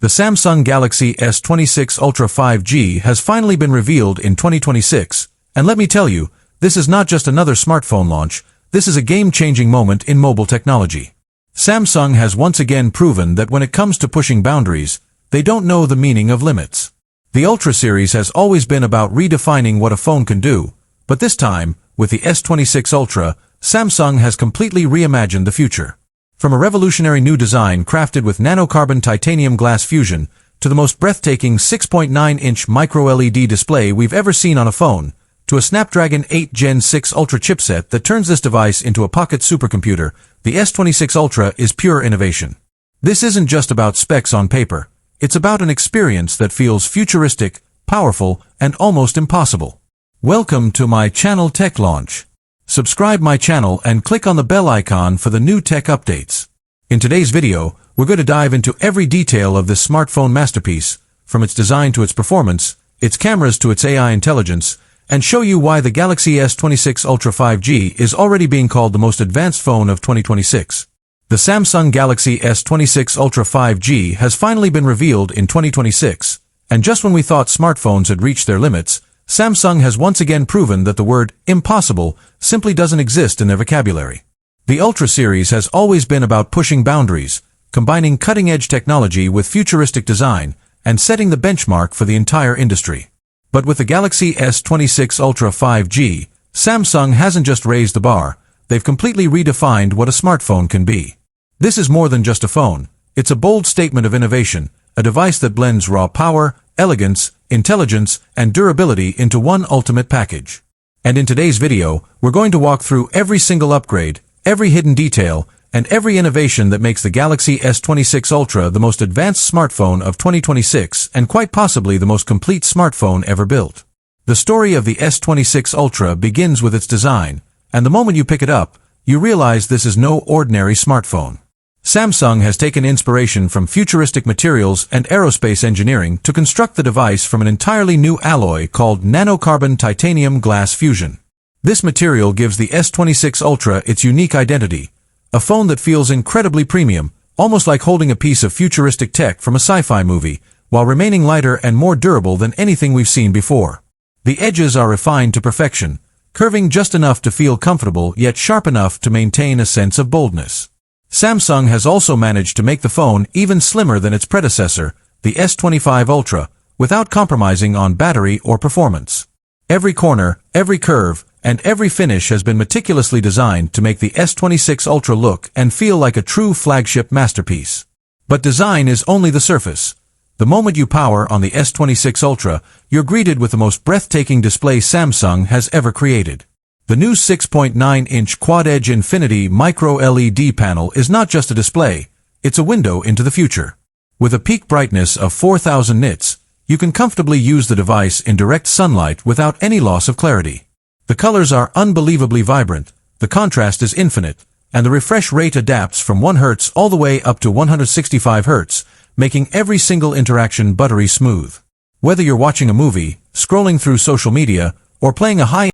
The Samsung Galaxy S26 Ultra 5G has finally been revealed in 2026, and let me tell you, this is not just another smartphone launch, this is a game-changing moment in mobile technology. Samsung has once again proven that when it comes to pushing boundaries, they don't know the meaning of limits. The Ultra series has always been about redefining what a phone can do, but this time, with the S26 Ultra, Samsung has completely reimagined the future. From a revolutionary new design crafted with nanocarbon titanium glass fusion to the most breathtaking 6.9-inch micro-LED display we've ever seen on a phone, to a Snapdragon 8 Gen 6 Ultra chipset that turns this device into a pocket supercomputer, the S26 Ultra is pure innovation. This isn't just about specs on paper. It's about an experience that feels futuristic, powerful, and almost impossible. Welcome to my channel Tech Launch. Subscribe my channel and click on the bell icon for the new tech updates. In today's video, we're going to dive into every detail of this smartphone masterpiece, from its design to its performance, its cameras to its AI intelligence, and show you why the Galaxy S26 Ultra 5G is already being called the most advanced phone of 2026. The Samsung Galaxy S26 Ultra 5G has finally been revealed in 2026, and just when we thought smartphones had reached their limits, Samsung has once again proven that the word impossible simply doesn't exist in their vocabulary. The Ultra series has always been about pushing boundaries, combining cutting-edge technology with futuristic design, and setting the benchmark for the entire industry. But with the Galaxy S26 Ultra 5G, Samsung hasn't just raised the bar, they've completely redefined what a smartphone can be. This is more than just a phone, it's a bold statement of innovation, a device that blends raw power, elegance, intelligence, and durability into one ultimate package. And in today's video, we're going to walk through every single upgrade, every hidden detail, and every innovation that makes the Galaxy S26 Ultra the most advanced smartphone of 2026 and quite possibly the most complete smartphone ever built. The story of the S26 Ultra begins with its design, and the moment you pick it up, you realize this is no ordinary smartphone. Samsung has taken inspiration from futuristic materials and aerospace engineering to construct the device from an entirely new alloy called nanocarbon titanium glass fusion. This material gives the S26 Ultra its unique identity, a phone that feels incredibly premium, almost like holding a piece of futuristic tech from a sci-fi movie, while remaining lighter and more durable than anything we've seen before. The edges are refined to perfection, curving just enough to feel comfortable yet sharp enough to maintain a sense of boldness. Samsung has also managed to make the phone even slimmer than its predecessor, the S25 Ultra, without compromising on battery or performance. Every corner, every curve, and every finish has been meticulously designed to make the S26 Ultra look and feel like a true flagship masterpiece. But design is only the surface. The moment you power on the S26 Ultra, you're greeted with the most breathtaking display Samsung has ever created. The new 6.9-inch quad-edge Infinity micro-LED panel is not just a display, it's a window into the future. With a peak brightness of 4000 nits, you can comfortably use the device in direct sunlight without any loss of clarity. The colors are unbelievably vibrant, the contrast is infinite, and the refresh rate adapts from 1 Hz all the way up to 165 Hz, making every single interaction buttery smooth. Whether you're watching a movie, scrolling through social media, or playing a high